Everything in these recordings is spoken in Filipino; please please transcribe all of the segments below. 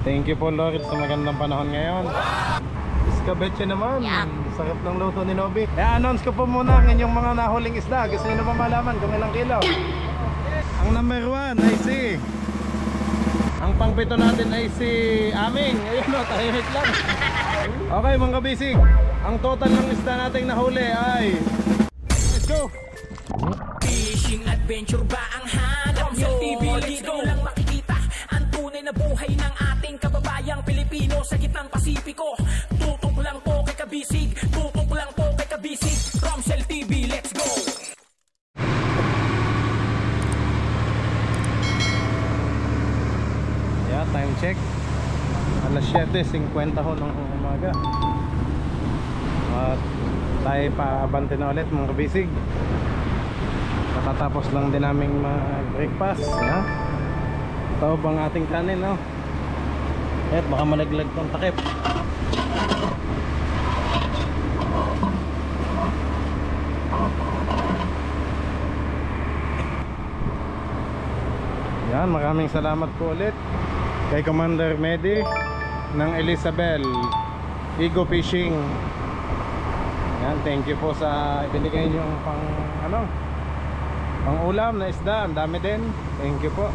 Thank you po Lord sa magandang panahon ngayon. Iskabetche naman. Sarap ng luto ni Nobby. I-announce ko po muna ang inyong mga nahuling isda. Gusto nyo naman malaman kung ilang kilo. Ang number 1 ay si ang pangpito natin ay si Aming. Ayun o, tahimik lang. Okay mga kabisig, ang total ng isda nating nahuli ay let's go. Fishing adventure ba ang hanap nyo? Dito lang makikita ang tunay na buhay ng ating kababayang Pilipino sa gitnang Pasipiko. Tutok lang po kay Kabisig, tutok lang po kay Kabisig. Romsel TV, let's go! Yeah, time check. Alas 7:50 ho ng umaga. At tayo paabante na ulit mga kabisig. Matatapos lang din naming mag-breakfast. Yeah. Ito bang ating kanin, no? At baka malaglag tong takip. Yan, maraming salamat po ulit kay Commander Medi ng Elizabeth Eagle Fishing. Yan, thank you po sa ibinigay niyo pang pang ulam na isda. Ang dami din. Thank you po.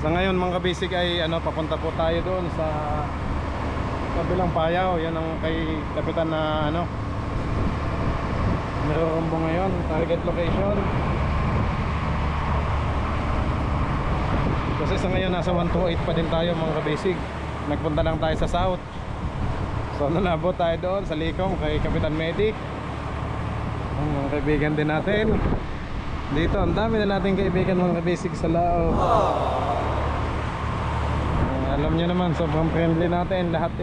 Sa ngayon mga kabisig ay papunta po tayo doon sa kabilang payaw. Yan ang kay kapitan na nirorombo ngayon, target location. Kasi sa ngayon nasa 128 pa din tayo mga kabisig. Nagpunta lang tayo sa south. So nalabot tayo doon sa Likong kay Kapitan Medi. Ang mga kaibigan din natin dito, ang dami na nating kaibigan mga kabisig sa Lao. Alam nyo naman, sobrang friendly natin. Lahat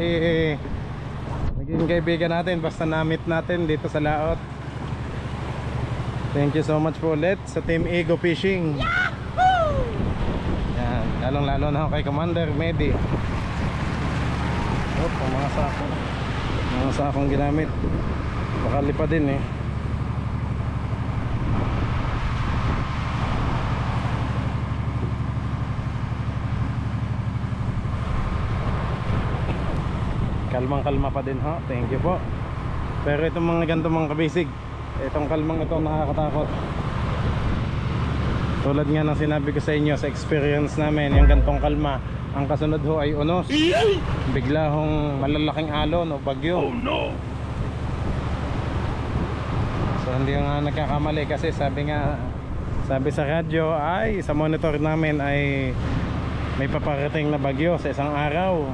naging kaibigan natin basta na-meet natin dito sa Laot. Thank you so much po ulit sa Team Eagle Fishing. Yan, lalong lalo na ako kay Commander Medi. Mga sakong ginamit. Baka lipa din Kalmang-kalma pa din ha. Thank you po. Pero itong mga ganito mga kabisig, itong kalmang ito nakakatakot. Tulad nga ng sinabi ko sa inyo sa experience namin, yung gantong kalma, ang kasunod ho ay unos. Bigla hong malalaking alon o bagyo. Oh no. So hindi nga nagkakamali kasi sabi sa radyo ay sa monitor namin ay may paparating na bagyo sa isang araw.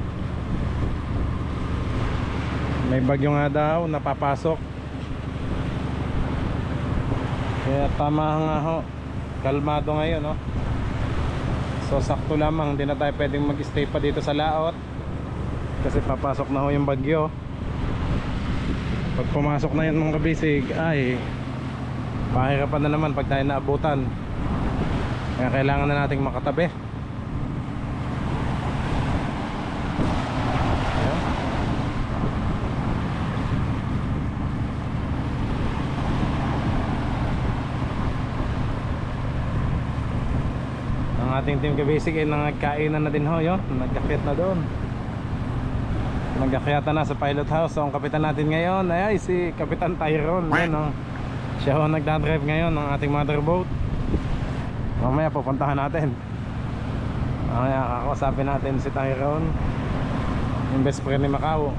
May bagyo nga daw napapasok. Kaya tama nga ho, kalmado ngayon So sakto lamang, hindi na tayo pwedeng mag-stay pa dito sa Laot kasi papasok na ho yung bagyo. Pag pumasok na yun mga kabisig ay pahirapan na naman pag tayo naabutan. Kaya kailangan na nating makatabi. Ating team kabisig ay nagkainan na din ho yun. Nagkakyat na doon. Nagkakyatan na sa pilot house. So ang kapitan natin ngayon ay si Kapitan Tyrone. Siya ho nagdadrive ngayon ng ating motherboat. Mamaya pupuntahan natin. Mamaya kakausapin natin si Tyrone, yung best friend ni Macau.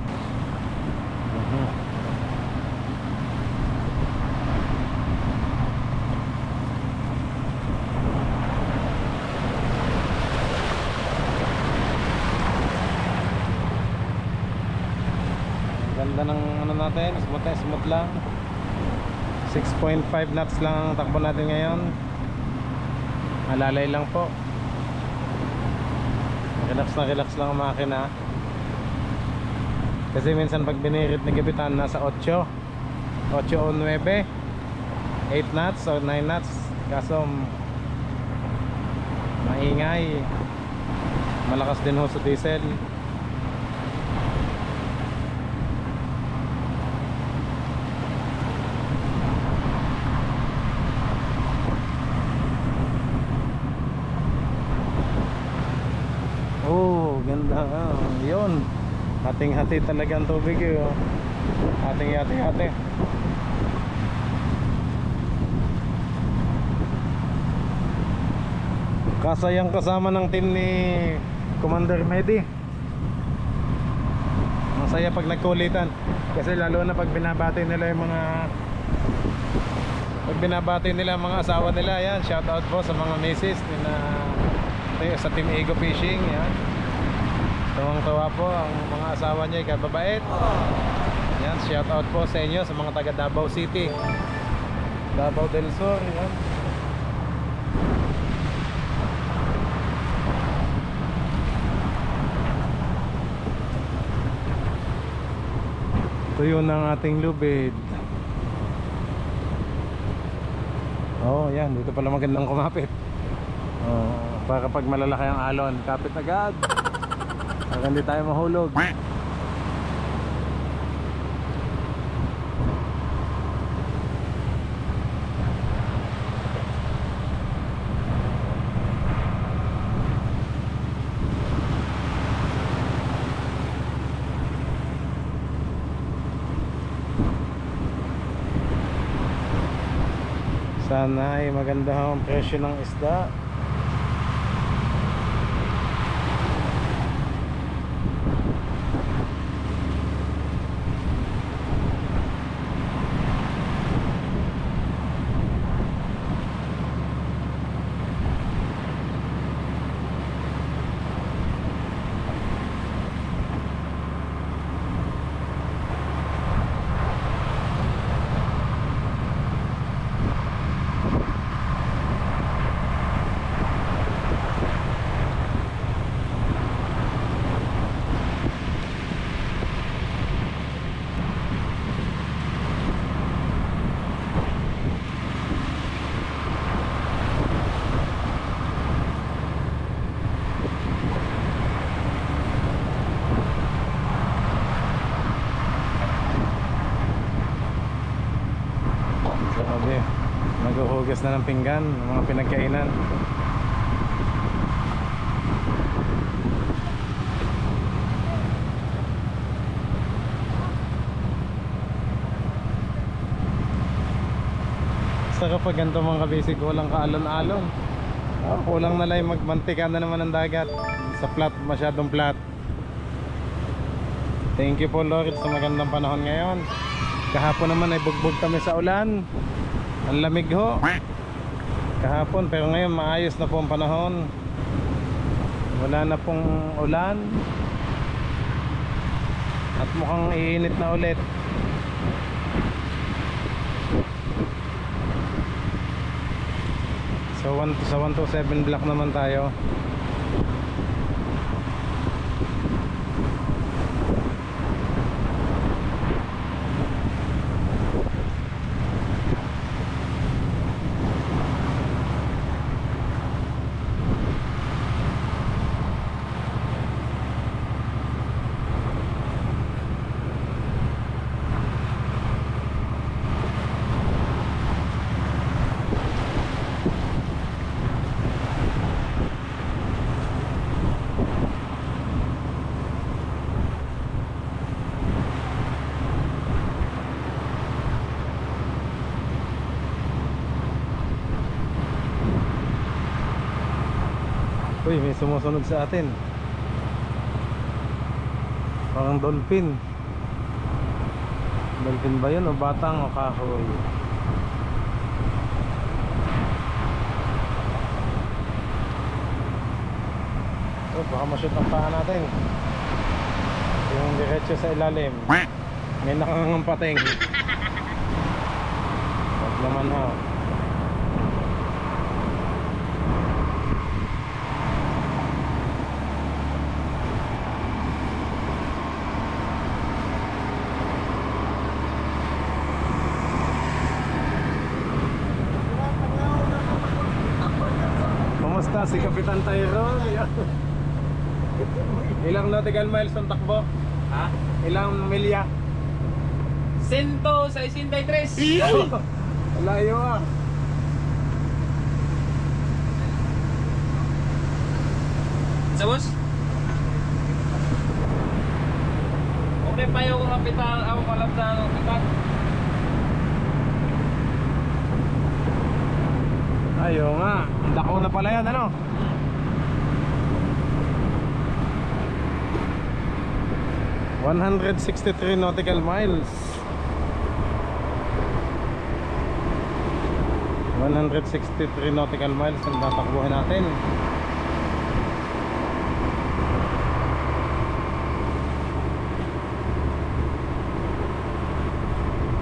Ganda ng natin, smooth lang. 6.5 knots lang ang takbo natin ngayon. Malalay lang po. Relax lang ang makina. Kasi minsan pag binirit ni Kapitan nasa 8 o 9 8 knots o 9 knots. Kaso maingay. Malakas din ho sa diesel. Ganda, yun. Hating-hati talaga ang tubig yun. Hating-hati-hati. Kasayang kasama ng team ni Commander Medi. Masaya pag nagkulitan. Kasi lalo na pag binabati nila yung mga asawa nila. Yan, shout out po sa mga misis sa Team Ego Fishing. Yan, tuwang-tuwa po ang mga asawa niya, kababait. Yan, shout out po sa inyo, sa mga taga Davao City, Davao del Sur. Yan. Ito yun ang ating lubid. Yan, dito pala magandang kumapit. Para pag malalaki ang alon, kapit agad para hindi tayo mahulog. Sana ay maganda ang presyo ng isda. Naghuhugas na ng pinggan, ng mga pinagkainan. Sa kapag ganito mga kabisig, walang kaalon-alon. Kulang na lang magmantika na naman ang dagat. Sa flat, masyadong flat. Thank you po Lord sa magandang panahon ngayon. Kahapon naman ay bugbog kami sa ulan. Ang lamig ho kahapon, pero ngayon maayos na po ang panahon. Wala na pong ulan at mukhang iinit na ulit. So sa 127 block naman tayo. Uy, may sumusunod sa atin. Parang dolphin. Dolphin ba yun o batang o kahoy? Oh, baka ma-shoot ang paa natin. Yung diretso sa ilalim. May nakangampating. Wag naman ha. Si Kapitan Tyrone. Ilang nautical miles ang takbo? Ha? Ilang milya? 163. Layo ah. Sa boss? may payo ko kapitan, ako kalabsan ng kapitan. Ayo nga, dako na pala yan, ano? ...163 nautical miles. 163 nautical miles ang tatakbuhin natin.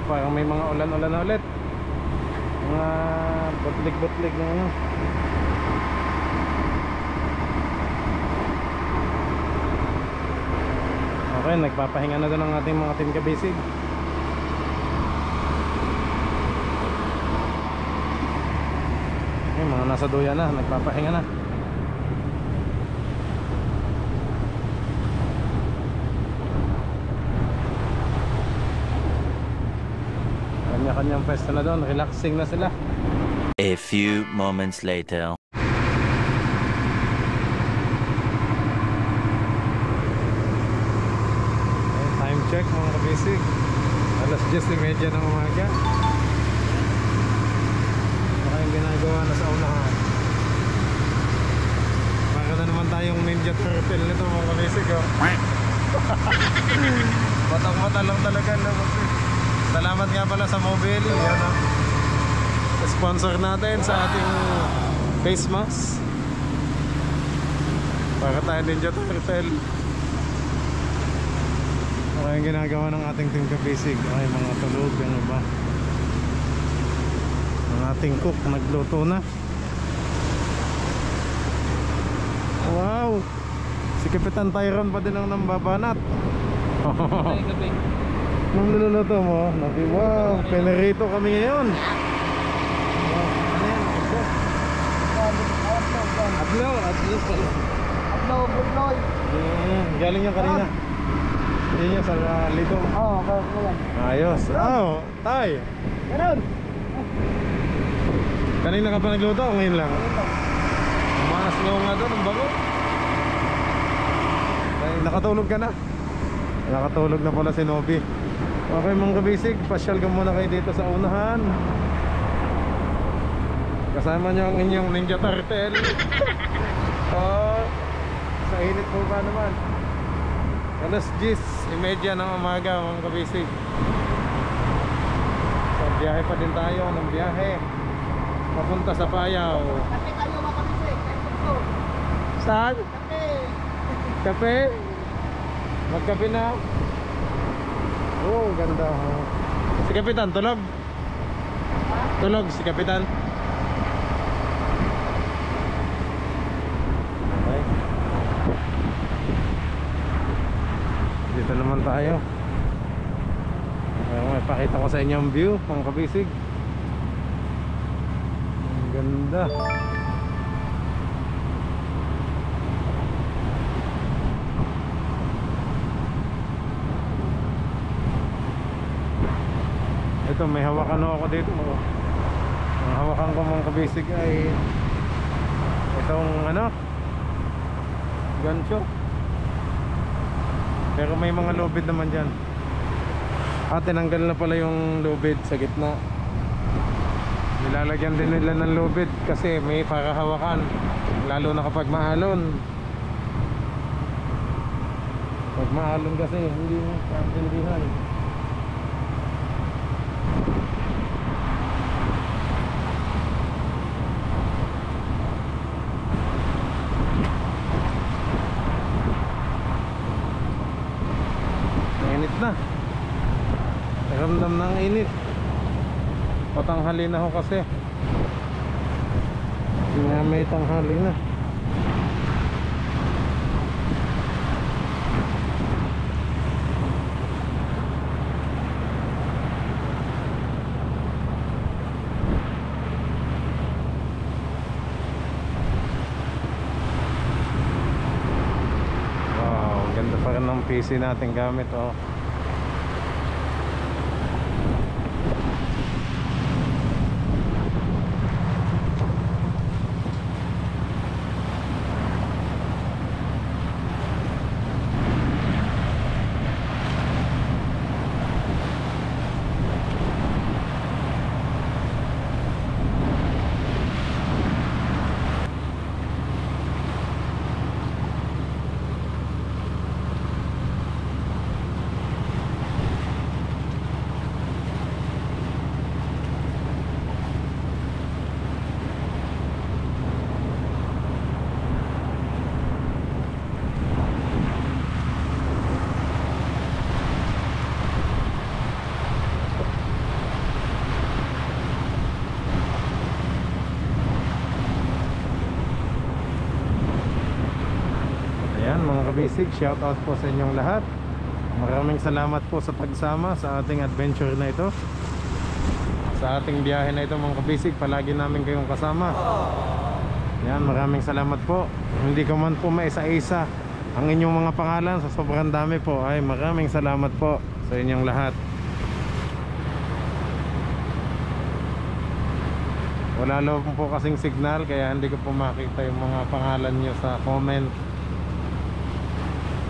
Parang may mga ulan-ulan na ulit. Mga butlig-butlig na ano. Okay, nagpapahinga na doon ang ating mga team kabisig. Okay, mga nasa duya na, nagpapahinga na. Kanya-kanyang pwesto na doon, relaxing na sila. A few moments later. Time check mga kabisig, 10:30 ng umaga. Baka yung ginagawa na sa unahan. Baka na naman tayong Ninja Turtle nito mga kabisig, oh. Matang-mata lang talaga na. Salamat nga pala sa Mobile, yan, oh. Sponsor natin sa ating face mask para tayo Ninja Turtle. Okay, yung ginagawa ng ating team kabisig. Okay, mga tulog, ano ba? Ang ating cook nagluto na. Wow! Si Kapitan Tyron pa din ang nambabanat. Nung niluluto mo, nabi, wow, penerito kami ngayon. Adlaw, Budloy. Galing yan kanina. Yun yung sa litong. Oo, kaya. Ayos. Tay. Ganun. Kanina ka pa nagluto o ngayon lang? Umanas nga doon, ang bago. Ay, nakatulog ka na. Nakatulog na pala si Nobi. Okay mga kabisig, pasyal ka muna kayo dito sa unahan. Kasama nyo ang inyong Ninja Turtle. Sa init po ba naman? 10:30 ng umaga mga kabisig. So biyahe pa din tayo ng biyahe papunta sa Payaw. Kape kayo mga kabisig. Saan? Kape. Kape? Magkape na? Oh, ganda, oh. Si Kapitan, tulog? Tulog si Kapitan. Okay. Dito naman tayo. May pakita ko sa inyo ang view, mga kabisig. Ang ganda. Ito, may hawakan ako dito. Ang hawakan ko mga kabisig ay itong ano, gancho. Pero may mga lubid naman dyan. Tinanggal na pala yung lubid sa gitna. Nilalagyan din nila ng lubid kasi may parahawakan, lalo na kapag maalon. Pag maalon kasi hindi mo kaintindihan. Init na. Ramdam ng init. Patanghali na ho kasi. May tanghali na. Wow, ganda pa rin ng PC natin gamit, oh. mga kabisig, shout out po sa inyong lahat. Maraming salamat po sa pagsama sa ating adventure na ito, sa ating biyahe na ito mga kabisig. Palagi namin kayong kasama. Yan, maraming salamat po. Hindi ko man po maisa-isa ang inyong mga pangalan sa sobrang dami po. Ay maraming salamat po sa inyong lahat. Wala lang po kasing signal, kaya hindi ko po makita yung mga pangalan nyo sa comment.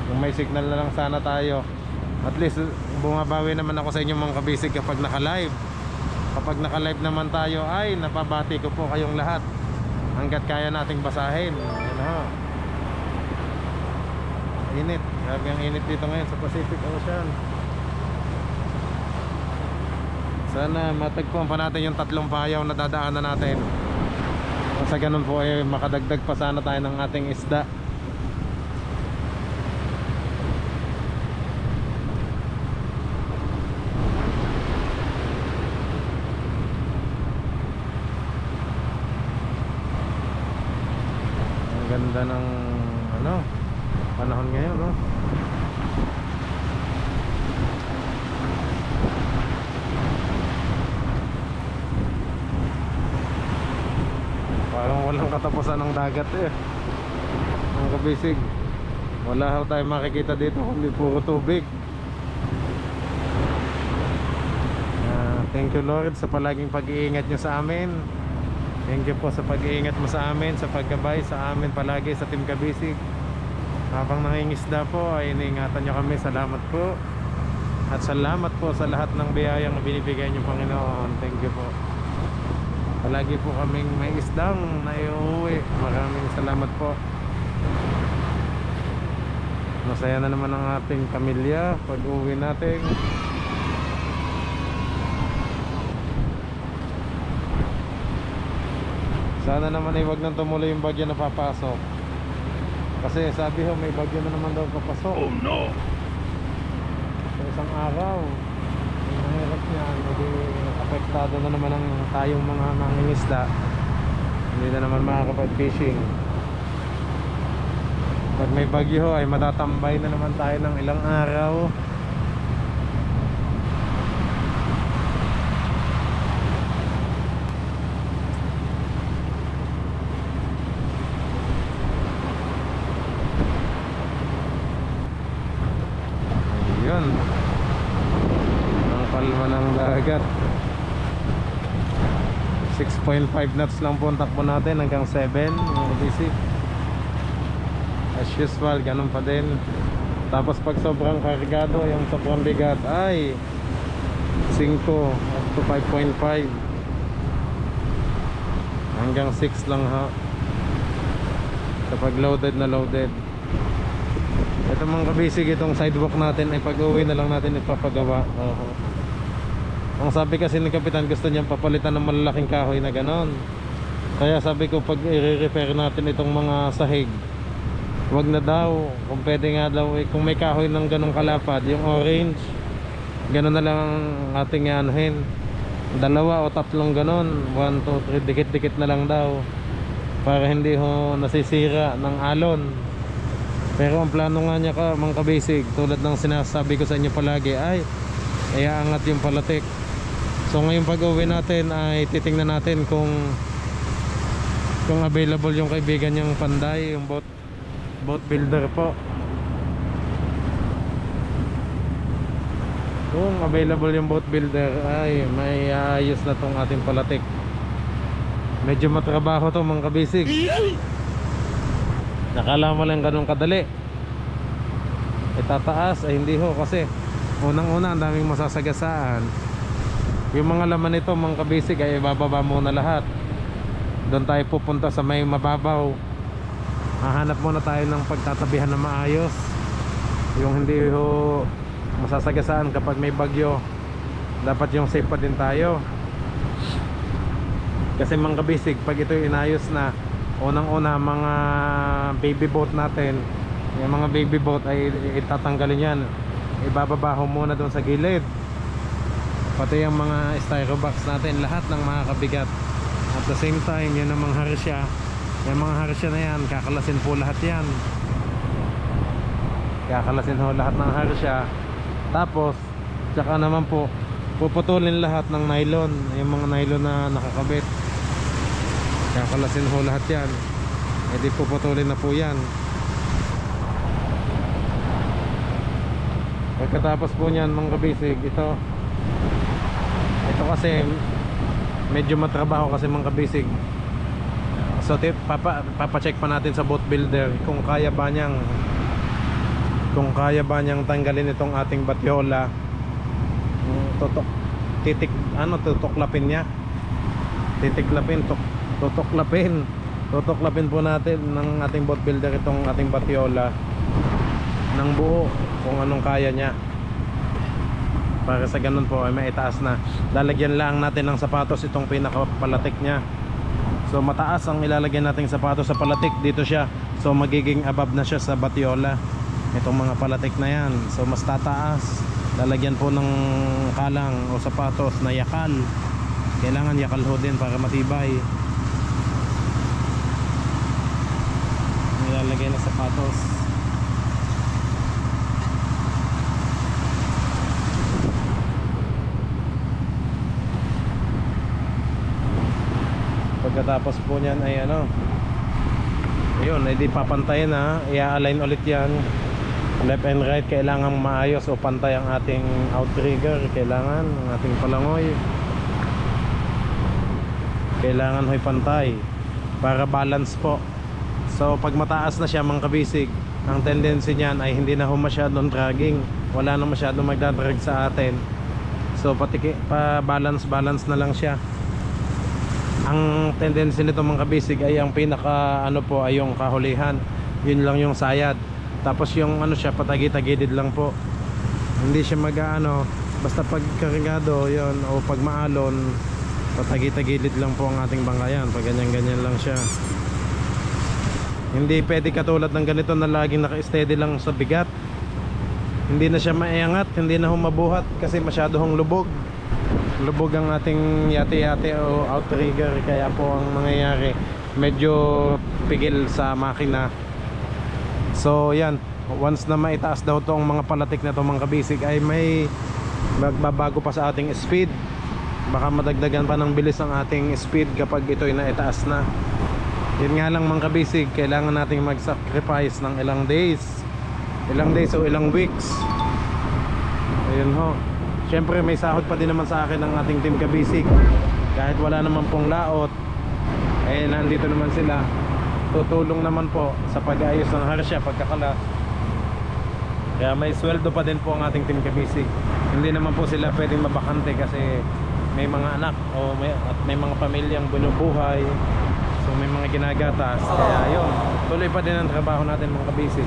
Kung may signal na lang sana tayo, at least bumabawi naman ako sa inyong mga kabisig kapag naka-live. Kapag naka-live naman tayo, ay napabati ko po kayong lahat hanggat kaya nating basahin. Ano? Init, grabe ang init dito ngayon sa Pacific Ocean. Sana matagpuan pa natin yung 3 payaw na dadaanan natin. Sa ganun po ay makadagdag pa sana tayo ng ating isda. Ang ganda ng panahon ngayon, no? Parang walang katapusan ng dagat mga kabisig. Wala tayo makikita dito kundi puro tubig. Thank you Lord sa palaging pag-iingat nyo sa amin. Thank you po sa pag-iingat mo sa amin, sa paggabay sa amin palagi sa Team Kabisig. Habang nangingisda po ay iniingatan nyo kami. Salamat po. At salamat po sa lahat ng biyayang binibigay nyo Panginoon. Thank you po. Palagi po kaming may isdang na iuwi. Maraming salamat po. Masaya na naman ang ating pamilya pag uwi natin. Sana naman ay wag nang tumuloy yung bagyo na papasok. Kasi sabi ho may bagyo na naman daw papasok. Oh no! Sa isang araw. Mahirap niyan, hindi apektado na naman ang tayong mga mangingisda. Hindi na naman makakapag-fishing. Pag may bagyo ay matatambay na naman tayo ng ilang araw. Ayun, palma ng dagat. 6.5 knots lang po ang takbo natin hanggang 7 mga busy. As usual, ganun pa din. Tapos pag sobrang kargado, yung sobrang bigat ay 5 up to 5.5 hanggang 6 lang ha kapag loaded na loaded. Ito mga kabisig, itong sidewalk natin ay pag-uwi na lang natin ipapagawa. Ang sabi kasi ni Kapitan, gusto niyang papalitan ng malalaking kahoy na ganon. Kaya sabi ko pag i-repair natin itong mga sahig, wag na daw. Kung pwede nga daw kung may kahoy ng ganong kalapad, yung orange, ganon na lang ang ating anuhin. 2 o 3 ganon, 1, 2, 3, dikit-dikit na lang daw, para hindi ho nasisira ng alon. Pero ang plano nga niya mga kabisig, tulad ng sinasabi ko sa inyo palagi, ay iaangat yung palatik. So ngayong pag-uwi natin ay titingnan natin kung available yung kaibigan niyang Panday, yung boat builder po. Kung available yung boat builder ay may ayos na tong ating palatik. Medyo matrabaho to mga kabisig. Nakala mo lang ganun kadali itataas, ay hindi ho, kasi unang-una ang daming masasagasaan. Yung mga laman nito mga kabisig ay ibababa muna lahat. Doon tayo pupunta sa may mababaw. Hahanap muna tayo ng pagtatabihan na maayos, yung hindi ho masasagasaan kapag may bagyo. Dapat yung safe pa din tayo. Kasi mga kabisig, pag ito inayos na, unang-una mga baby boat natin, yung mga baby boat ay itatanggalin yan, ibababaho muna doon sa gilid. Pati yung mga styrobox natin, lahat ng mga kabigat. At the same time, yun ang mga harsya. Yung mga harsya na yan, kakalasin po lahat yan. kakalasin ho lahat ng harsha. Tapos tsaka naman po puputulin lahat ng nylon, yung mga nylon na nakakabit, kakalasin ho lahat yan. E di puputulin na po yan. Pagkatapos po nyan mga kabisig, ito kasi medyo matrabaho kasi mga kabisig. So papacheck pa natin sa boat builder kung kaya ba niyang tanggalin itong ating batyola. Tutuklapin niya. Tutuklapin po natin ng ating boat builder itong ating batyola ng buo kung anong kaya niya. Para sa ganun po ay maitaas na. Lalagyan lang natin ng sapatos itong pinakapalatik niya. So mataas ang ilalagay nating sapatos sa palatik, dito siya. So magiging above na siya sa batyola. Itong mga palatik na yan. So mas tataas. Lalagyan po ng kalang o sapatos na yakal. Kailangan yakal ho din para matibay. Ilalagay na sapatos. Pagkatapos po niyan ay ayun, edi papantayin na, i-align ulit yan left and right. Kailangan maayos o pantay ang ating outrigger. Kailangan ang ating palangoy, kailangan ho'y pantay para balance po. So pag mataas na siya mga kabisig, ang tendency niyan ay hindi na ho masyadong dragging, wala na masyadong magdadrag sa atin. So pa-balance na lang siya. Ang tendency nito mga kabisig ay ang pinaka po ay yung kahulihan. Yun lang yung sayad. Tapos yung siya patagi-tagilid lang po. Hindi siya basta pag kargado yun o pag maalon, patagi-tagilid lang po ang ating bangkayan. Pag ganyan-ganyan lang siya. Hindi pwede katulad ng ganito na laging naka-steady lang sa bigat. Hindi na siya maiangat, hindi na humabuhat kasi masyado hong lubog ang ating yate-yate o outrigger. Kaya po ang mangyayari, medyo pigil sa makina. So yan, once na maitaas daw tong mga palatik na to mga kabisig, ay may magbabago pa sa ating speed. Baka madagdagan pa ng bilis ang ating speed kapag ito'y naitaas na. Yun nga lang mga kabisig, kailangan nating mag-sacrifice ng ilang days o ilang weeks. Ayun ho. Siyempre may sahod pa din naman sa akin ng ating team kabisig. Kahit wala naman pong laot, nandito naman sila. Tutulong naman po sa pag-ayos ng harsha, pagkakalas. Kaya may sweldo pa din po ang ating team kabisig. Hindi naman po sila pwedeng mabakante kasi may mga anak at may mga pamilyang binubuhay. So may mga ginagatas. Kaya yun, tuloy pa din ang trabaho natin mga kabisig.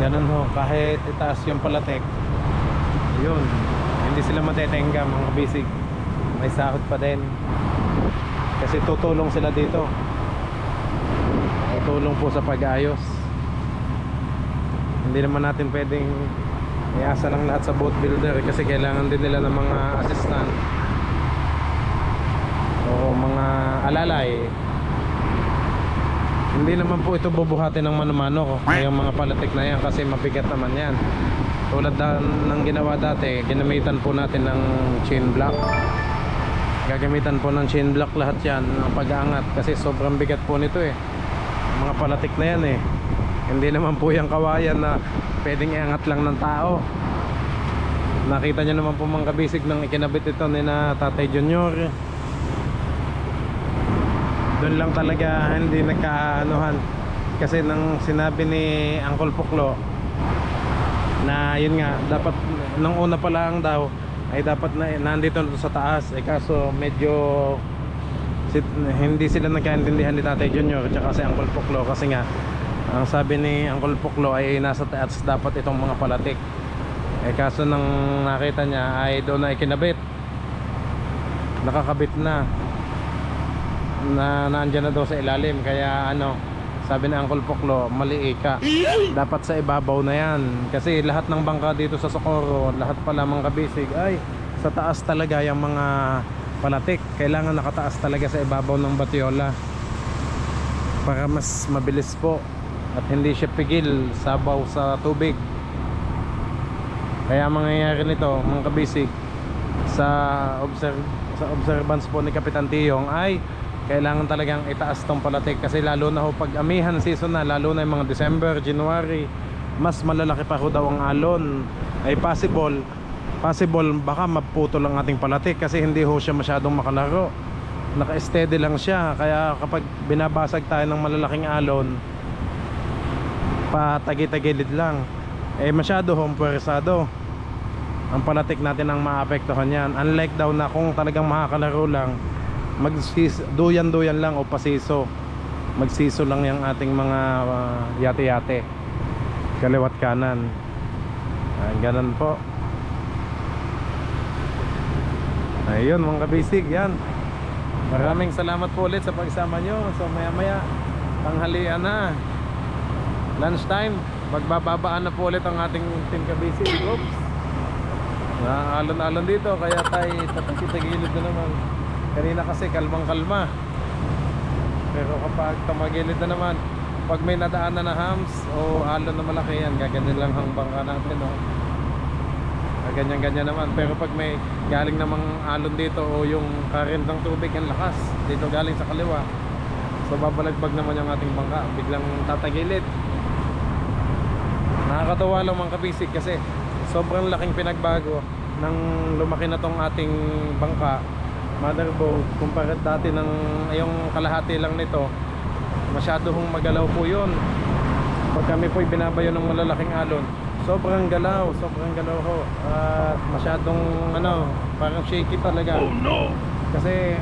Ganun ho, kahit itaas yung palatek, yun, hindi sila matetenga mga kabisig. May sahod pa din kasi tutulong sila dito. Tutulong po sa pag-ayos. Hindi naman natin pwedeng iasa lang lahat sa boat builder kasi kailangan din nila ng mga assistant o mga alalay. Hindi naman po ito bubuhatin ng mano-mano yung mga palatik na yan kasi mabigat naman yan. Tulad ng ginawa dati, ginamitan po natin ng chain block. Gagamitan po ng chain block lahat yan ng pag-aangat kasi sobrang bigat po nito mga palatik na yan Hindi naman po yung kawayan na pwedeng iangat lang ng tao. Nakita nyo naman po mga kabisig nang ikinabit ito ni na Tatay Junior. Doon lang talaga hindi nagkaanuhan kasi nang sinabi ni Uncle Puklo na yun nga, dapat nung una pa lang daw ay dapat na nandito sa taas kaso medyo hindi sila nagkaintindihan ni Tatay Junior at si Uncle Puklo kasi nga ang sabi ni Uncle Puklo ay nasa taas dapat itong mga palatik kaso nang nakita niya ay doon na ikinabit, nakakabit na naandyan na daw sa ilalim. Kaya sabi ni Uncle Puklo, mali ka, dapat sa ibabaw na yan kasi lahat ng bangka dito sa Socorro, lahat pala mga kabisig ay sa taas talaga yung mga palatik. Kailangan nakataas talaga sa ibabaw ng batyola para mas mabilis po at hindi siya pigil sabaw sa tubig. Kaya mangyayari nito mga kabisig, sa observance po ni Kapitan Tiyong ay kailangan talagang itaas tong palatik, kasi lalo na ho pag amihan season na, lalo na yung mga December, January, mas malalaki pa ho daw ang alon. Ay possible baka maputol ang ating palatik kasi hindi ho siya masyadong makalaro, naka-steady lang siya. Kaya kapag binabasag tayo ng malalaking alon, patagi-tagilid lang, masyado hong puwersado ang palatik natin ang maapektuhan yan. Unlike daw na kung talagang makakalaro lang, duyan-duyan lang o pasiso, magsiso lang yung ating mga yate-yate kaliwat kanan. Ganun po. Ayun mga kabisig, yan. Maraming salamat po ulit sa pagsama nyo. So maya maya tanghalian na, lunchtime, magbababaan na po ulit ang ating team kabisig. Oops, alon-alon dito, kaya tayo tatagilid na naman. Kanina kasi kalmang kalma, pero kapag tumagilid na naman, pag may nadaanan na hams o alon na malaki, yan gaganyan lang ang bangka natin, no? Ganyan-ganyan naman. Pero pag may galing namang alon dito o yung current ng tubig ang lakas dito galing sa kaliwa, so babalagbag naman yung ating bangka, biglang tatagilid. Nakakatawa lang mga kabisig kasi sobrang laking pinagbago nang lumaki na tong ating bangka, motherboard, kumpara dati ng yung kalahati lang nito. Masyado hong magalaw po yun. Pag kami po'y binabayo ng malalaking alon, sobrang galaw ho. At masyadong parang shaky talaga. Oh no! Kasi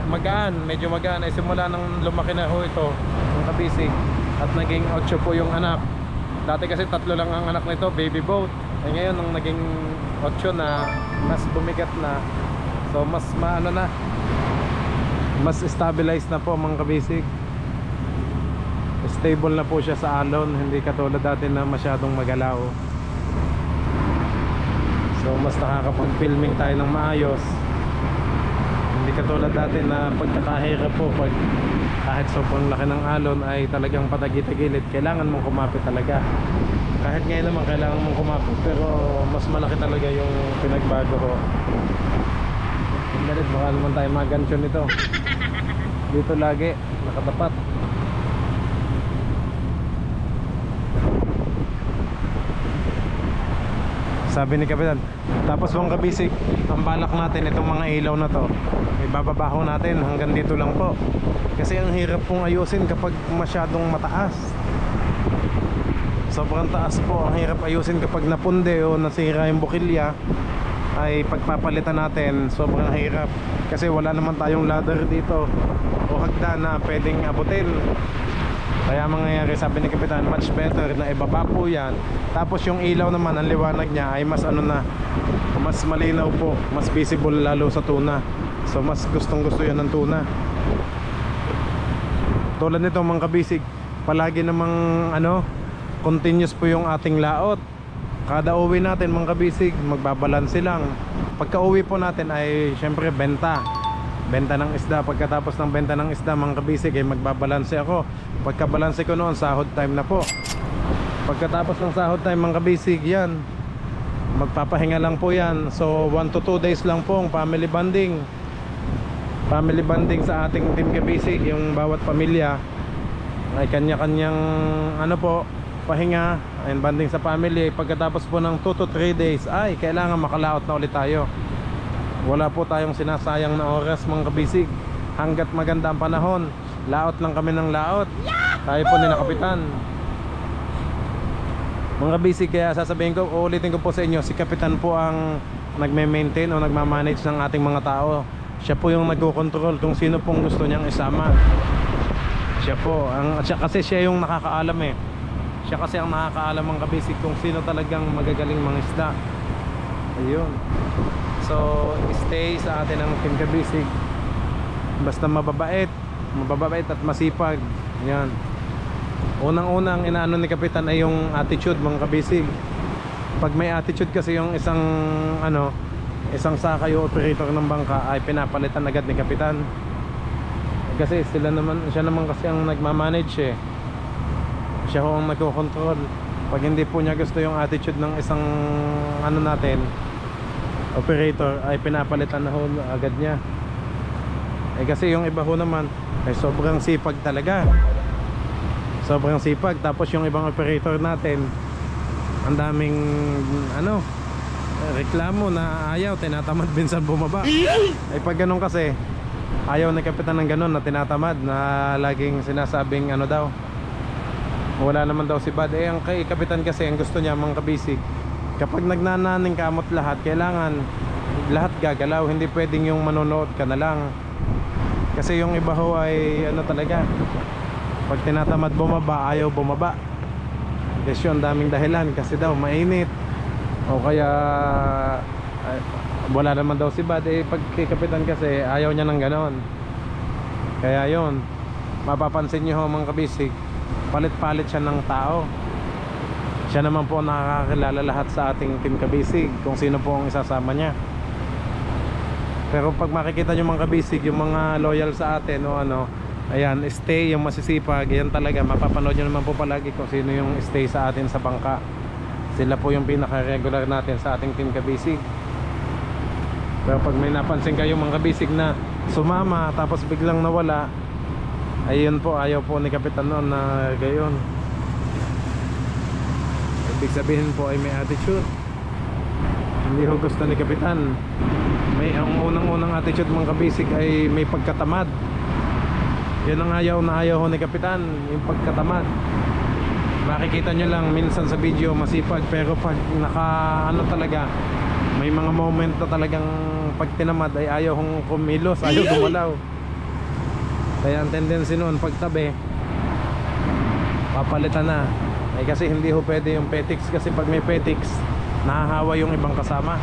medyo magaan. Ay simula nang lumaki na ho ito ang kabisig, at naging 8 po yung anak. Dati kasi 3 lang ang anak nito, baby boat. Ay ngayon nung naging 8 na, mas bumigat na. So mas mas stabilized na po mga kabisig. Stable na po siya sa alon, hindi katulad dati na masyadong magalaw. So mas nakakapag-filming tayo ng maayos, hindi katulad dati na pagkakahirap po pag kahit sobrang laki ng alon ay talagang patagi-tagilid, kailangan mong kumapit talaga. Kahit ngayon naman kailangan mong kumapit, pero mas malaki talaga yung pinagbago ko. Galit, baka naman tayo magansyon nito. Dito lagi nakatapat. Sabi ni Kapitan, tapos mga kabisig, ang balak natin itong mga ilaw na to, ibababaho natin hanggang dito lang po. Kasi ang hirap pong ayusin kapag masyadong mataas. Sobrang taas po, ang hirap ayusin kapag napunde o nasira yung bukilya. Ay pagpapalitan natin, sobrang hirap. Kasi wala naman tayong ladder dito o hagdan na pwedeng abutin. Kaya mangyayari, sabi ni Kapitan, much better na ibaba po yan. Tapos yung ilaw naman, ang liwanag niya ay mas mas malinaw po, mas visible lalo sa tuna. So mas gustong gusto yan ng tuna. Tulad nito mga kabisig, palagi namang continuous po yung ating laot. Kada uwi natin mga kabisig, magbabalanse lang. Pagka uwi po natin ay syempre benta ng isda. Pagkatapos ng benta ng isda mga kabisig ay magbabalanse ako. Pagkabalanse ko noon, sahod time na po. Pagkatapos ng sahod time mga kabisig, yan, magpapahinga lang po yan. So 1 to 2 days lang po ang family bonding sa ating team kabisig. Yung bawat pamilya ay kanya-kanyang pahinga and bonding sa family. Pagkatapos po ng 2 to 3 days ay kailangan makalaot na ulit tayo. Wala po tayong sinasayang na oras mga kabisig. Hanggat maganda ang panahon, laot lang kami ng laot. Tayo po ni na Kapitan. Mga kabisig, kaya sasabihin ko, uulitin ko po sa inyo, si Kapitan po ang nagme-maintain o nagmamanage ng ating mga tao. Siya po yung nagko-control kung sino pong gusto niyang isama. Siya po, kasi siya yung nakakaalam Siya kasi ang nakakaalam mga kabisig kung sino talagang magagaling mga isda. Ayun. So stay sa atin ang team kabisig. Basta mababait at masipag. Yan. Unang-unang inaano ni Kapitan ay yung attitude mga kabisig. Pag may attitude kasi yung isang sakay o operator ng bangka ay pinapalitan agad ni Kapitan. Kasi siya naman kasi ang nagmamanage Siya ho ang nagko-control. Pag hindi po niya gusto yung attitude ng isang ano natin, operator, ay pinapalitan na ho agad niya. Kasi yung iba ho naman ay sobrang sipag talaga. Sobrang sipag. Tapos yung ibang operator natin, ang daming ano, reklamo na ayaw, tinatamad minsan bumaba. Ay pag ganun kasi, ayaw ni kapitan ng ganun na tinatamad, na laging sinasabing ano daw, wala naman daw si Bad. Ang kay kapitan kasi, ang gusto niya mga kabisig, kapag nagnananing kamot lahat, kailangan lahat gagalaw. Hindi pwedeng yung manonood ka na lang. Kasi yung iba ho ay ano talaga, pag tinatamad bumaba, ayaw bumaba. Kasi yung daming dahilan, kasi daw mainit, o kaya wala naman daw si Bad. Pag kay kapitan kasi, ayaw niya ng ganon. Kaya yun, mapapansin nyo ho mga kabisig, palit-palit siya ng tao. Siya naman po nakakakilala lahat sa ating team kabisig, kung sino po ang isasama niya. Pero pag makikita nyo mga kabisig, yung mga loyal sa atin o ano, ayan, stay, yung masisipag, yan talaga, mapapanood nyo naman po palagi kung sino yung stay sa atin sa bangka. Sila po yung pinaka-regular natin sa ating team kabisig. Pero pag may napansin kayo mga kabisig na sumama tapos biglang nawala, ayun po, ayaw po ni kapitan noon na gayon. Ibig sabihin po ay may attitude. Hindi ho gusto ni kapitan. May ang unang-unang attitude mga kabisig ay may pagkatamad. Yan ang ayaw na ayaw ho ni kapitan, yung pagkatamad. Makikita nyo lang minsan sa video masipag, pero pag naka ano talaga, may mga moment na talagang pag tinamad ay ayaw hong kumilos, ayaw gumalaw. Kaya ang tendency noon pagtabi, papalitan na. Kasi hindi ho pwede yung petics, kasi pag may petics, nahahawa yung ibang kasama,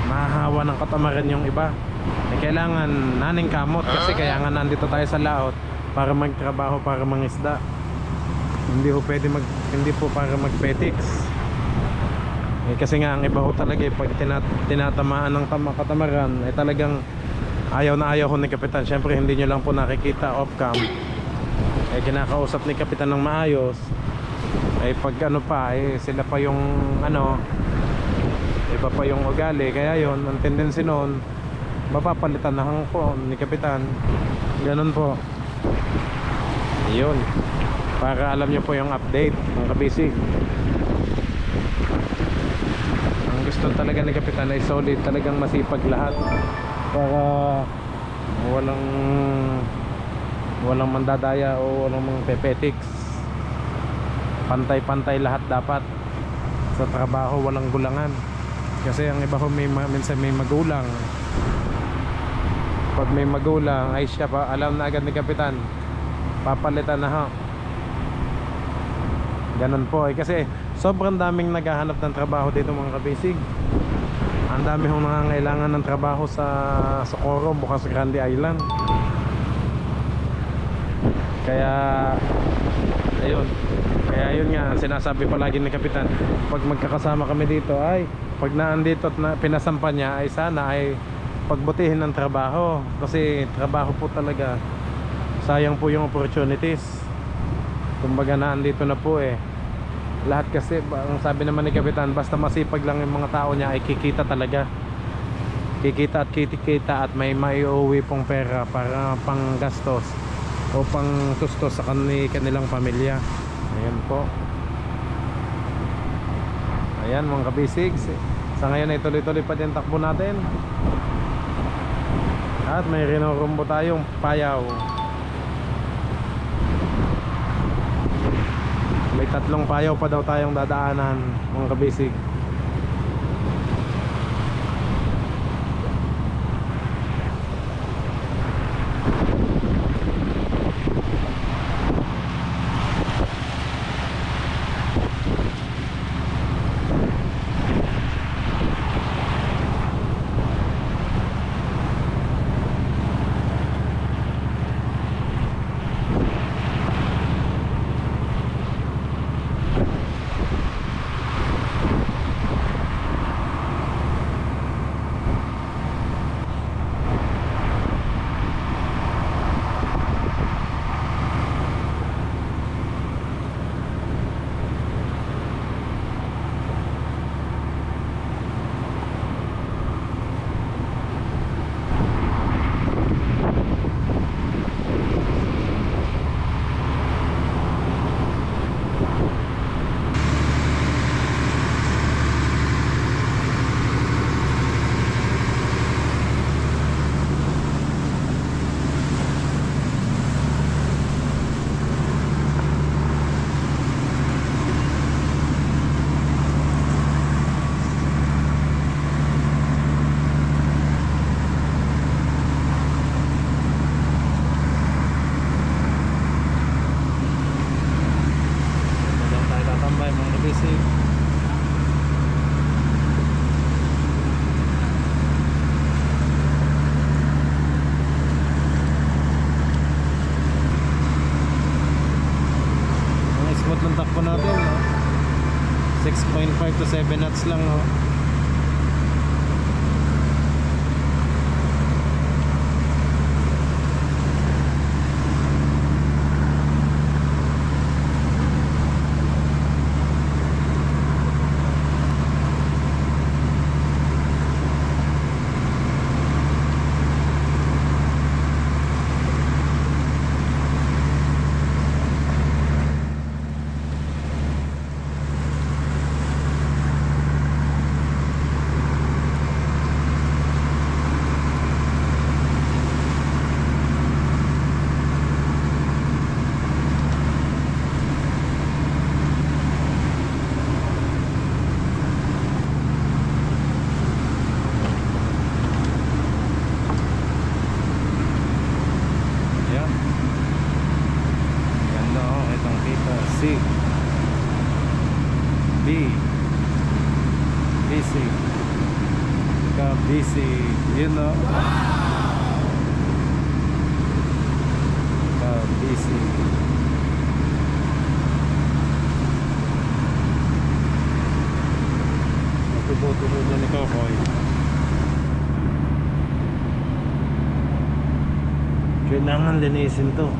nahahawa ng katamaran yung iba. Kailangan naning kamot, kasi kaya nga nandito tayo sa laot, para magtrabaho, para mangisda. Hindi ho pwede hindi po para mag-petics. Kasi nga ang iba ho talaga pag tinatamaan ng katamaran ay talagang ayaw na ayaw ho ni kapitan. Syempre hindi nyo lang po nakikita off cam, kinakausap ni kapitan ng maayos. Pag ano pa, sila pa yung ano, iba pa yung ugali. Kaya yon, ang tendency noon, mapapalitan na hang po ni kapitan. Ganun po. Yun, para alam nyo po yung update ng kabisig. Ang gusto talaga ni kapitan ay solid, talagang masipag lahat, para walang mandadaya o walang mga pepetics. Pantay-pantay lahat dapat sa trabaho, walang gulangan. Kasi ang iba ko minsan may magulang. Pag may magulang ay siya pa, alam na agad ni kapitan, papalitan na ho. Ganun po kasi sobrang daming naghahanap ng trabaho dito mga kabisig. Ang dami hong nangangailangan ng trabaho sa Socorro, bukas Grande Island. Kaya ayun, yun nga sinasabi palagi ni kapitan, pag magkakasama kami dito ay pag naandito at pinasampa niya ay sana ay pagbutihin ng trabaho. Kasi trabaho po talaga, sayang po yung opportunities. Kumbaga naandito na po lahat kasi, ang sabi naman ni kapitan, basta masipag lang yung mga tao niya ay kikita talaga. Kikita at kitikita at may maiuwi pong pera para pang gastos o pang tustos sa kanilang pamilya. Ayan po. Ayan mga kabisig, sa ngayon ay tuloy-tuloy pa din takbo natin. At may rinorumbo tayong payaw. May 3 payaw pa daw tayong dadaanan mga kabisig. ng takbo natin, no? 6.5 to 7 knots lang, no? C B BC ka BC, you know, ka BC. Natutunan niya ni Kokoy. Kailangan linisin to.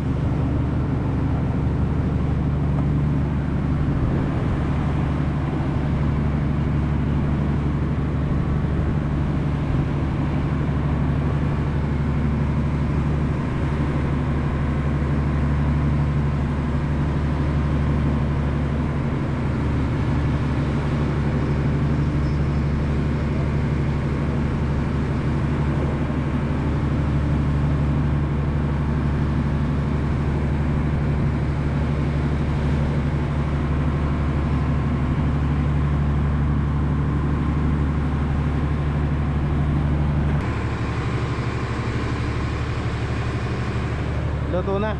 Luto na.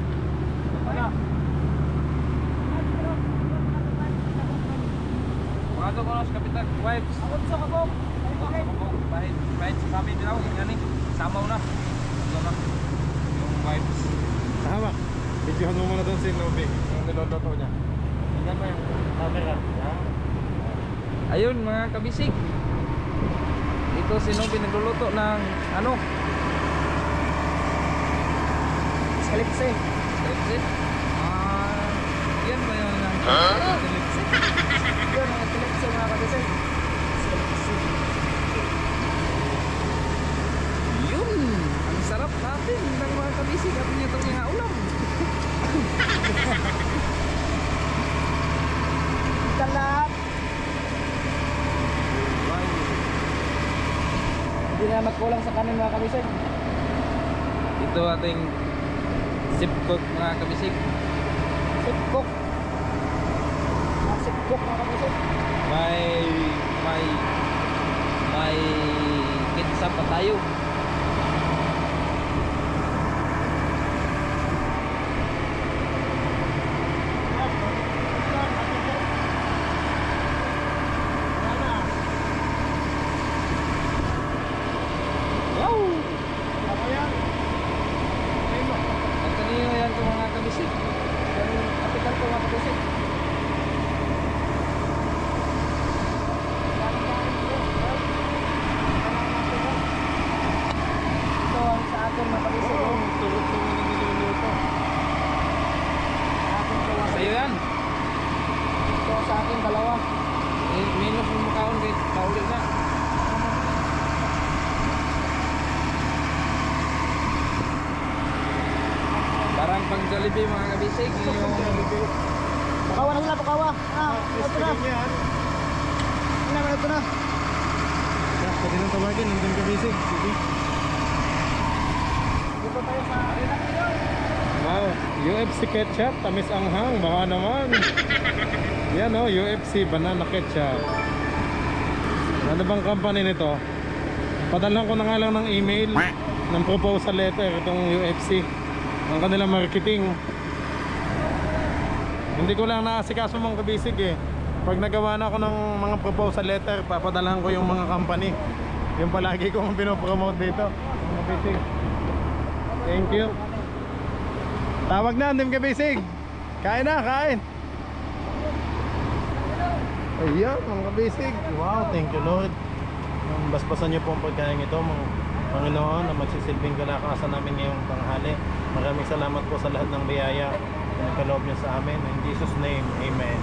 Mga ko sa kapitan, wipes. Ako sa kabog. Bahit sa kami dilaw, yan samaw na. Ito na. Yung wipes. Tama. Videohan mo muna doon si Nobi. Yung niloloto niya. Tingnan mo yung camera. Ayun mga kabisig. Ito si Nobi nagluluto ng ano? Kalipse. Kalipse? Yan ba yun? Kalipse? Yan mga kalipse mga kabisig. Yun! Ang sarap natin ng mga kabisig at nyo itong mga ulam. Kalap! Hindi na magkulang sa kanin mga kabisig. Ito ating sipcook mga kabisig. Sipcook. Sipcook mga kabisig. May kinsa pa tayo. Sa'yo yan. Ito sa akin dalawa. Minus mo mukhaon kahit paulit na. Parang pang Jollibee mga kabisig. Pakawa na sila, pakawa. Ito na. Ito na. Pwede nang tawagin, nandun ka busy. Sige. Dito tayo sa ilang yun. Wow, UFC ketchup, tamis anghang, baka naman. Yan o, UFC banana ketchup. Ano bang company nito? Padalhan ko na nga lang ng email ng proposal letter itong UFC, ang kanilang marketing. Hindi ko lang naasikaso mga kabisig eh. Pag nagawa na ako ng mga proposal letter, papadalhan ko yung mga company. Yung palagi kong pinopromote dito mga kabisig. Thank you. Tawag na, Team Kabisig. Kain na, kain. Ayan, mga kabisig. Wow, thank you Lord. Basbasan niyo po ang pagkain ito, mga Panginoon, na magsisilbing kalakasan namin ngayong tanghali. Maraming salamat po sa lahat ng biyaya na nagkaloob niyo sa amin. In Jesus' name, Amen.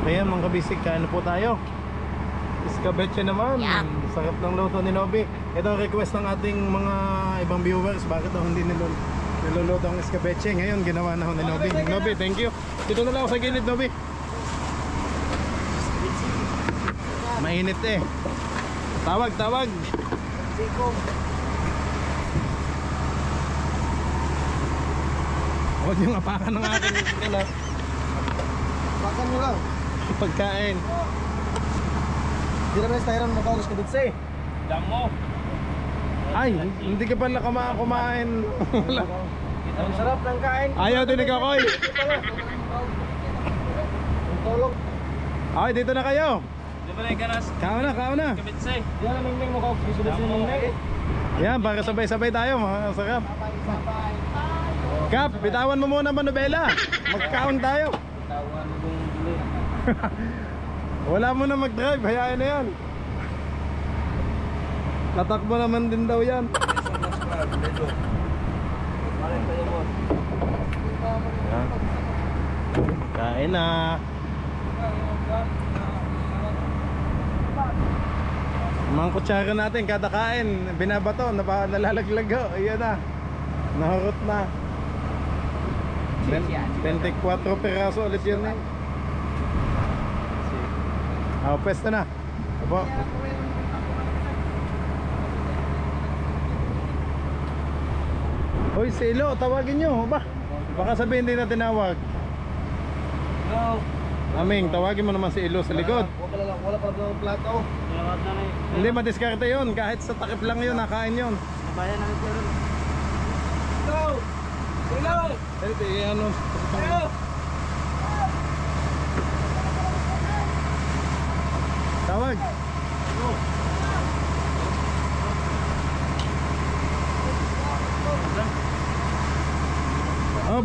Okay yan, mga kabisig, kain na po tayo. Iskabeche naman. Sarap ng luto ni Nobby. Ito ang request ng ating mga ibang viewers. Bakit daw hindi niluluto ang iskabeche? Ngayon, ginawa na ho ni Nobby. Nobby, thank you. Dito na lang ako sa gilid, Nobby. Mainit eh. Tawag. Huwag yung apakan ng aking kalat. Pakan mo lang. Pagkain. Di naman yung styron makaulos ka dito eh. Damo. Ay, hindi ka pala kumain. Ang sarap ng kain. Ayaw din ikaw, Koy. Ang tulog. Okay, dito na kayo. Di ba na yung ganas? Kao na. Kabitsay. Di na mingming mo kaulos. Gusto na mingming. Yan, para sabay-sabay tayo, mga sarap. Kap, bitawan mo muna manubela. Magkaon tayo. Tawan kong dili. Wala mo na mag-drive, hayaan na yan. Tatakbo naman din daw yan. Yan. Kain na. Mga kutsara natin kada kain, binabato, nalalaglag ho. Ayan na. Nahurot na. 24 peraso ulit yun eh. Pwesto na. Opo. Hoy, si Ilo, tawagin nyo ba? Baka sabihin hindi na tinawag. No. Aming, tawagin mo naman si Ilo sa likod. Wala pa ng plato. Hindi, madiskarte yun. Kahit sa takip lang yun, nakain yun. Bayan namin po rin. Ito, ano? Tawag. Oh,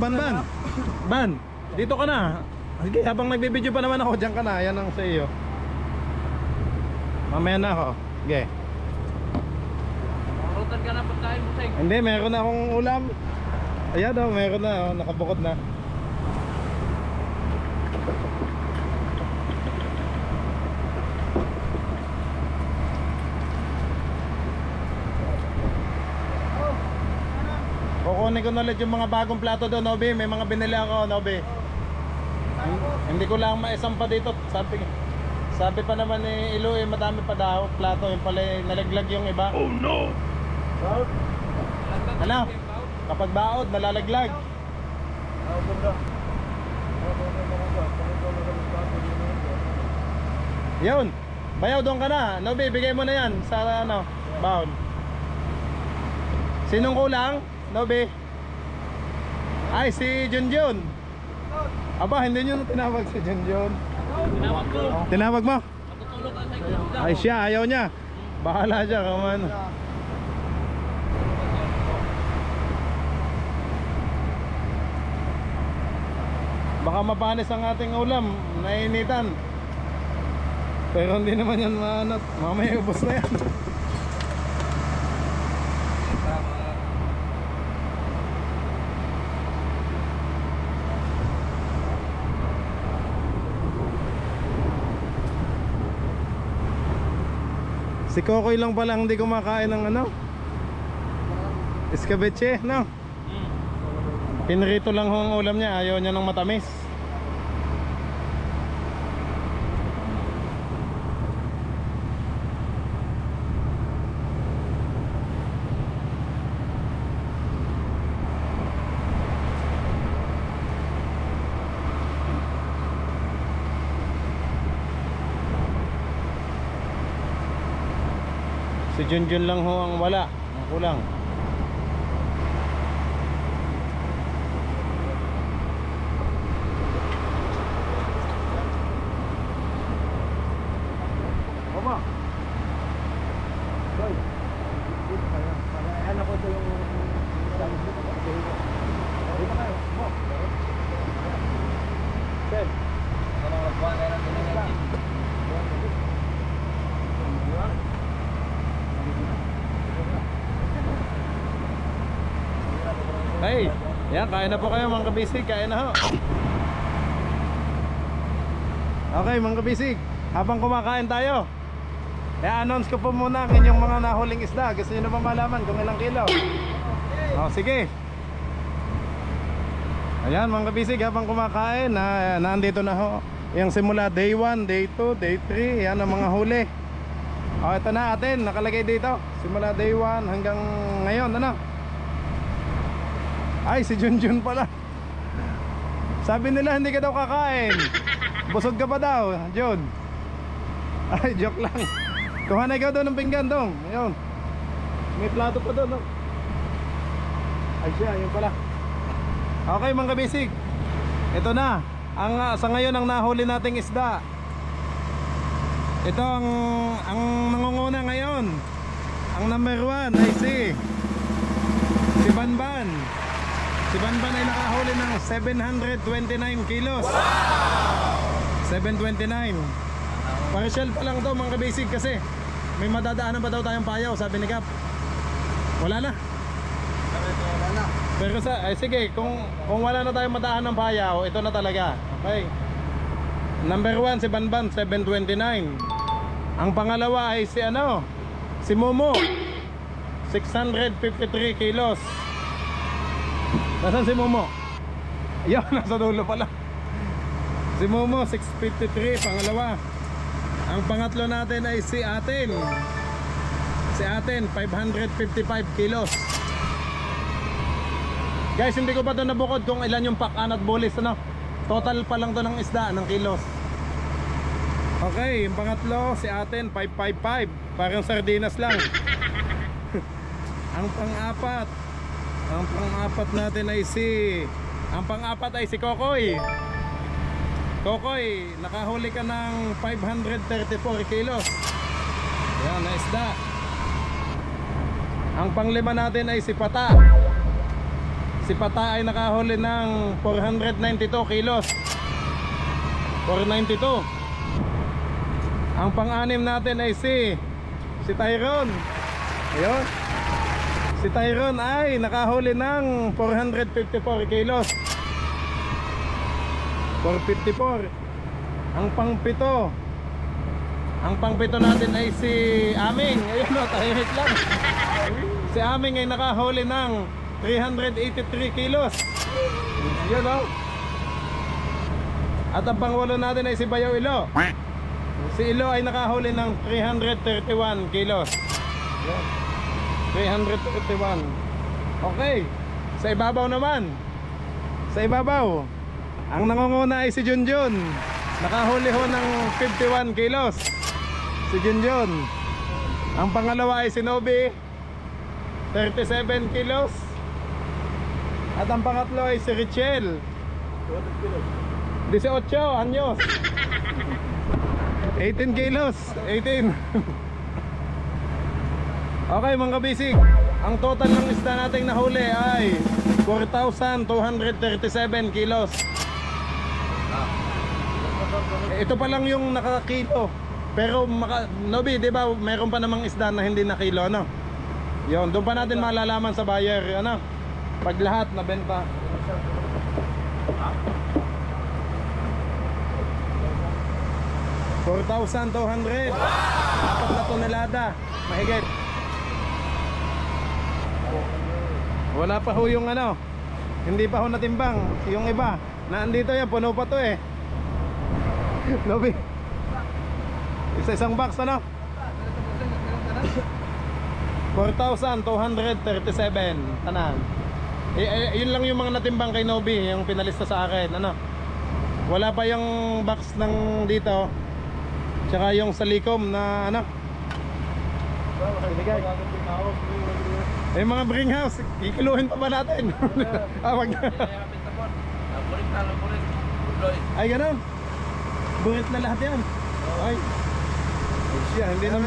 Ban, dito ka na. Sige, habang nagbibideo pa naman ako, diyan ka na. Yan ang sa iyo. Mamaya na ako. Sige. Rutan ka na pagkain mo, Seng. Hindi, meron na akong ulam. Ayan o, meron na. Oh, nakabukod na. Kukunin ko na ulit yung mga bagong plato doon, Nobby. May mga binili ako, Nobby. Hindi ko lang maisampa dito. Sabi pa naman ni Ilo eh, madami pa daw plato. Yung pala nalaglag yung iba. Oh no! Ano? Kapag baod, nalalaglag. Yun! Bayaw doon ka na. Nobby, bigay mo na yan sa ano, baon. Sinong kulang? Nobby? Ay, si Junjun. Aba, hindi nyo na tinawag si Junjun. Tinawag ko. Tinawag mo? Matutulog ka, Seng. Ay siya, ayaw niya. Bahala siya, kaman. Baka mapanis ang ating ulam, nainitan. Pero hindi naman yan maanot. Mamaya ubos na yan. Si Kokoy lang pala hindi kumakain ng ano, iskabeche, no? Pinrito lang ho ang ulam niya, ayaw niya ng matamis. Si Junjun lang ho ang wala, ang kulang. Mama. Hoy. Ano ko ito yung dito kayo. Mo. Sen. Ano ang nagbuhan kayo ng Hey, yan, kain na po kayo mga kabisig, kain na ho. Okay mga kabisig, habang kumakain tayo, i-announce ko po muna ang inyong mga nahuling isda. Gusto nyo na ba malaman kung ilang kilo? O sige. Ayan mga kabisig, habang kumakain, nandito na ho yung simula day 1, day 2, day 3, yan ang mga huli. O ito na atin, nakalagay dito, simula day 1 hanggang ngayon, ano? Ay, si Junjun pala. Sabi nila hindi ka daw kakain. Busog ka pa daw, Jun. Ay, joke lang. Kuha na ikaw daw ng pinggan dong. Ayun. May plato pa doon, no? Ay siya, yun pala. Okay mga kabisig, ito na sa ngayon ang nahuli nating isda. Ito ang nangunguna ngayon. Ang number 1 ay si Banban. Si Banban ay nakahuli ng 729 kilos. 729. Partial pa lang to mga kabisig kasi may madadaanan pa daw tayong payaw, sabi ni Kap. Wala na. Pero sige, kung wala na tayong madaan ng payaw, ito na talaga. Okay. Number 1 si Banban, 729. Ang pangalawa ay si Momo, 653 kilos. Nasaan si Momo? Yan, nasa dulo pala. Si Momo, 653, pangalawa. Ang pangatlo natin ay si Aten. Si Aten, 555 kilos. Guys, hindi ko pa ito nabukod kung ilan yung pakan at bulis, ano? Total pa lang to ng isda, ng kilos. Okay, yung pangatlo, si Aten, 555. Parang sardinas lang. Ang pang-apat natin ay si Kokoy. Kokoy, nakahuli ka ng 534 kilos. Yan, na isda. Ang panglima natin ay si Pata. Si Pata ay nakahuli ng 492 kilos. 492. Ang pang-anim natin ay si Tyrone. Ayun. Si Tyrone ay nakahuli ng 454 kilos. 454. Ang pangpito natin ay si Aming. Ayun o, tahimik lang. Si Aming ay nakahuli ng 383 kilos. Yun o. At ang pangwalo natin ay si Bayaw Ilo. Si Ilo ay nakahuli ng 331 kilos. Yun. 331. Okay. Sa ibabaw naman, sa ibabaw, ang nangunguna ay si Junjun. Nakahuli ho ng 51 kilos. Si Junjun. Ang pangalawa ay si Nobi, 37 kilos. At ang pangatlo ay si Richel, 18 anyos. 18 kilos. 18. Okay mga kabisig, ang total ng isda nating nahuli ay 4,237 kilos. Ito pa lang yung nakakilo. Pero Nobi, di ba meron pa namang isda na hindi na kilo, ano? Yun, doon pa natin malalaman sa buyer, ano? Pag lahat na benta. Wow! 4,200. 4 na tonelada. Mahigit. Wala pa ho yung hindi pa ho natimbang. Yung iba, naandito yan, puno pa to eh. Nobi, isa-isang box 4,237 tanan. Yun lang yung mga natimbang kay Nobi, yung pinalista sa akin, wala pa yung box ng dito, tsaka yung sa likom na mga bring house, kikiluhin pa ba natin? Wag na. Ay ganun, burit na lahat yan. Ay siya, hindi na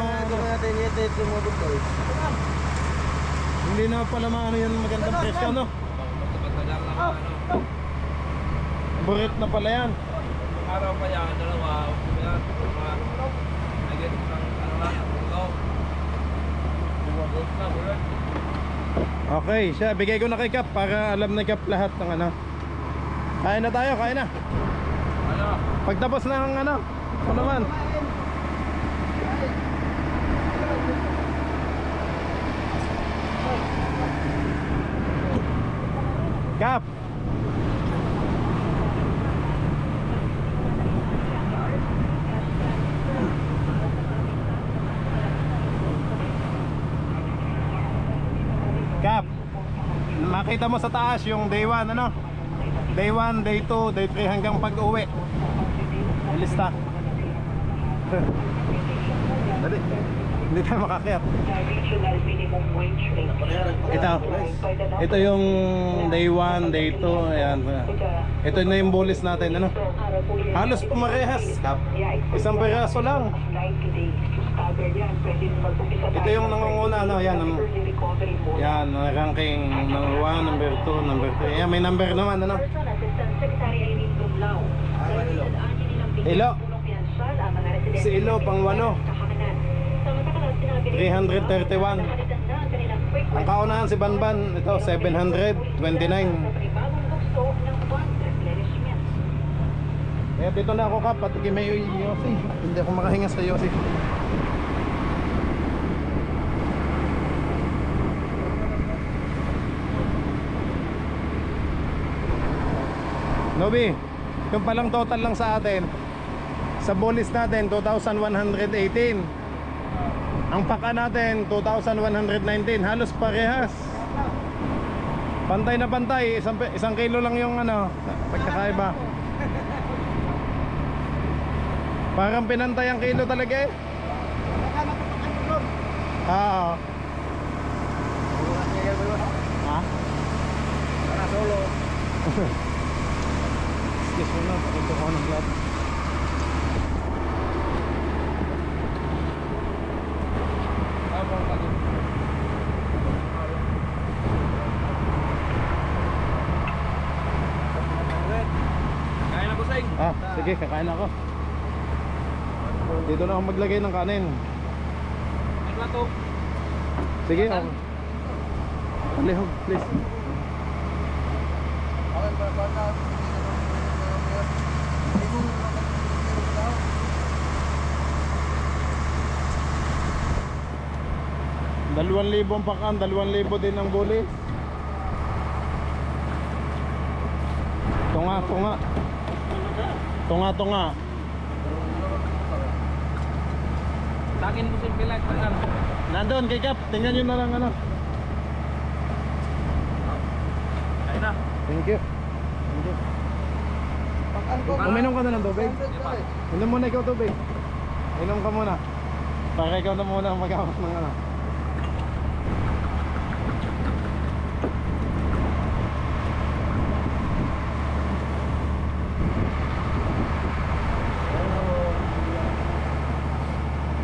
hindi na pala yan magandang presyo, no? Burit na pala yan. Araw pa yan, dalawa, nagigit ng burit na burit. Okay, siya, bigay ko na kay Kap para alam na Kap lahat ng ano. Kain na tayo, kain na. Ano? Pagtapos na ang ano, ano naman. Kap. Kap, makita mo sa taas yung day 1 ano? Day 1, day 2, day 3 hanggang pag-uwi. Ilista. Dali. Hindi tayo makakyat. Ito yung day 1, day 2. Ayan. Ito na yung bulis natin ano? Halos pumarehas. Isang peraso lang. Ito yung nangunguna ano? Yan ano? Yan, ranking number 1, number 2, number 3. Yan, may number naman ano? Ilo. Si Ilo pang 8. 331. Ang kaunahan si Banban, ito 729. Eh dito na ako Kap, pati may Yossi. Hindi ako makahinga sa Yossi. Nobi, yung palang total lang sa atin sa bolis natin 2,118. Ang paka natin 2,119. Halos parehas. Pantay na pantay. Isang kilo lang yung ano, pagkakaiba. Parang pinantay ang kilo talaga eh. Oo. Ha? Para solo. Excuse me na, ito ko ng vlog. Kain na busing. Sige, kakain ako. Dito na ako maglagay ng kanin. May plato. Sige, oh. Palihog, please. Dalawang libo ang pakan, 2,000 din ang bulis. Tunga, tunga. Tunga, tunga. Sa akin busing pila. Nandun kay Kap, tingnan nyo na lang ano. Kain na. Thank you. Thank you. Uminom ka na ng tubig? Inom muna ikaw tubig. Inom ka muna. Para ikaw na muna ang mag-awak ng ano.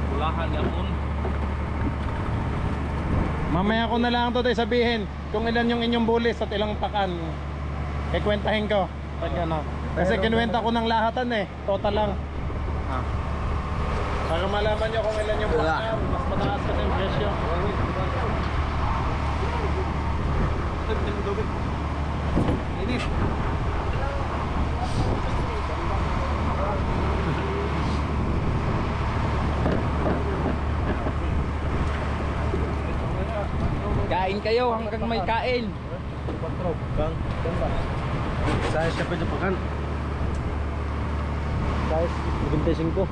Bulahan yapon. Mamaya ko na lang to tayo sabihin kung ilan yung inyong bulis at ilang pakan. Kikwentahin ko pag ano. Kasi kinuwenta ko ng lahatan eh. Total lang. Para malaman nyo kung ilan yung pakan. Mas mataas kasi yung presyo. Init. Kain kayo hanggang may kain. Size siya pwede pakan. Size 25.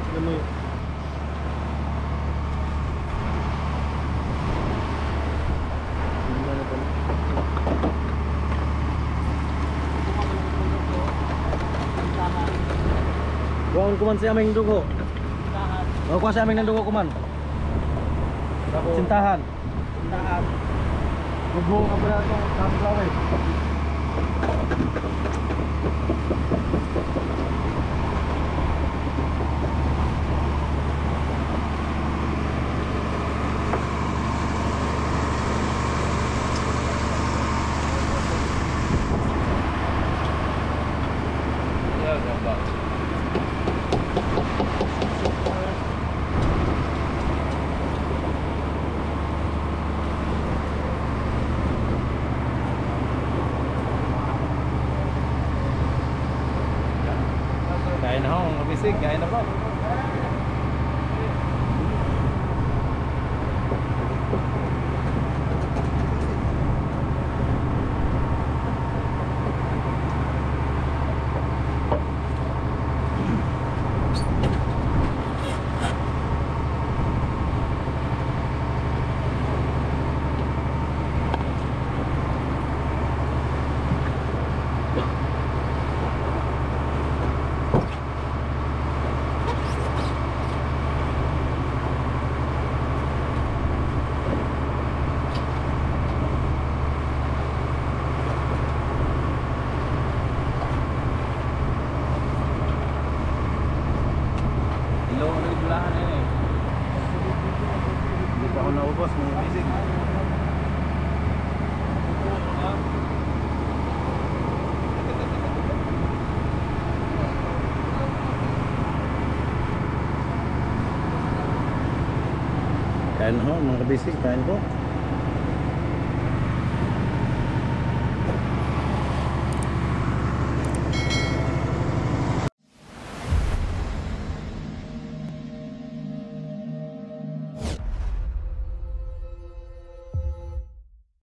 Ano mo yun? Buang kuman sa aming dugo. O kuha sa aming ng dugo kuman. Sintahan. Tahan. Bubuo ka pala itong sunflower. Kain na ho, mga bisig, kain na po. Hello, ano yung bulahan na yun eh? Hindi pa ako naubos, mga bisig. Kain ho, mga bisig, kain po.